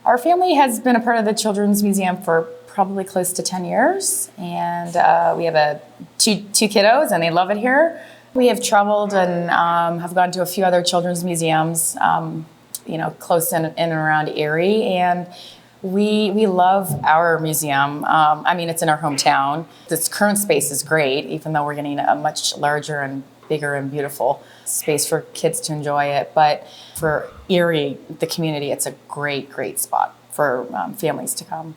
Our family has been a part of the Children's Museum for probably close to 10 years. And we have two kiddos, and they love it here. We have traveled and have gone to a few other children's museums, close in and around Erie. And we love our museum. It's in our hometown. This current space is great, even though we're getting a much larger and bigger and beautiful space for kids to enjoy it. But for Erie, the community, it's a great, great spot for families to come.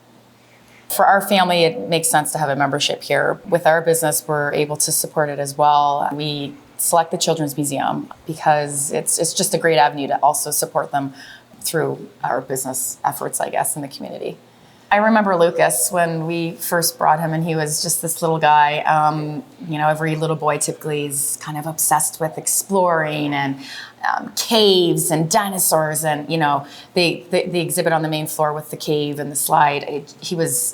For our family, it makes sense to have a membership here. With our business, we're able to support it as well. We select the Children's Museum because it's just a great avenue to also support them through our business efforts, I guess, in the community. I remember Lucas when we first brought him, and he was just this little guy. Every little boy typically is kind of obsessed with exploring and caves and dinosaurs, and the exhibit on the main floor with the cave and the slide. He was,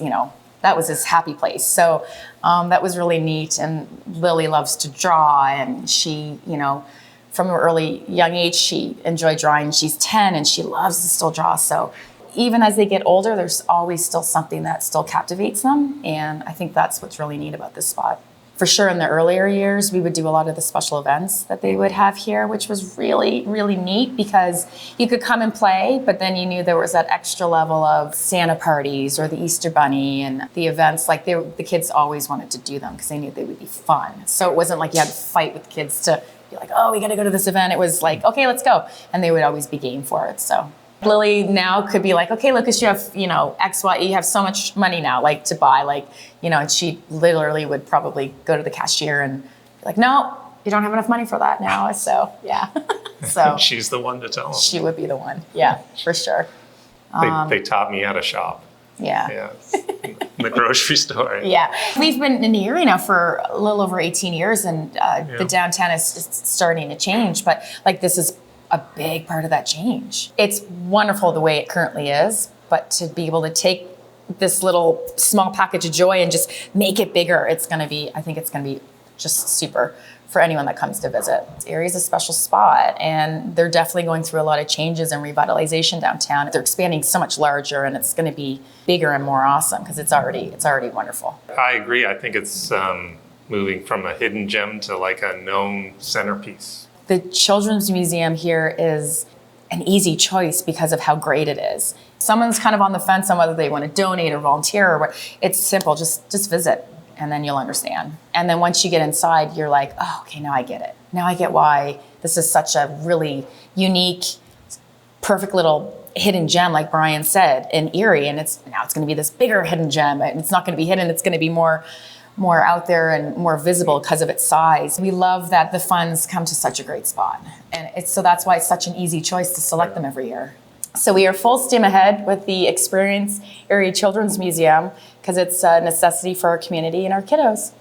that was his happy place. So that was really neat. And Lily loves to draw, and she, from an early young age, she enjoyed drawing. She's 10 and she loves to still draw. So even as they get older, there's always still something that still captivates them. And I think that's what's really neat about this spot. For sure, in the earlier years, we would do a lot of the special events that they would have here, which was really, really neat because you could come and play, but then you knew there was that extra level of Santa parties or the Easter Bunny and the events. Like the kids always wanted to do them because they knew they would be fun. So it wasn't like you had to fight with kids to be like, oh, we got to go to this event. It was like, okay, let's go. And they would always be game for it. So Lily now could be like, okay, Lucas, you have, X, Y, you have so much money now, like to buy, and she literally would probably go to the cashier and be like, no, you don't have enough money for that now. So, yeah. So she's the one to tell them. She would be the one. Yeah, for sure. They taught me how to shop. Yeah. Yeah. In the grocery store. Yeah. We've been in Erie now for a little over 18 years, and the downtown is starting to change, but this is a big part of that change. It's wonderful the way it currently is, but to be able to take this little small package of joy and just make it bigger, I think it's gonna be just super for anyone that comes to visit. Erie's a special spot, and they're definitely going through a lot of changes and revitalization downtown. They're expanding so much larger, and it's gonna be bigger and more awesome because it's already wonderful. I agree. I think it's moving from a hidden gem to a known centerpiece. The Children's Museum here is an easy choice because of how great it is. Someone's kind of on the fence on whether they want to donate or volunteer or what. It's simple, just visit and then you'll understand. And then once you get inside, you're like, oh, okay, now I get it. Now I get why this is such a really unique, perfect little hidden gem, like Brian said, in Erie. And it's going to be this bigger hidden gem. And it's not going to be hidden, it's going to be more out there and more visible because of its size. We love that the funds come to such a great spot. And so that's why it's such an easy choice to select them every year. So we are full steam ahead with the expERIEnce Erie Children's Museum because it's a necessity for our community and our kiddos.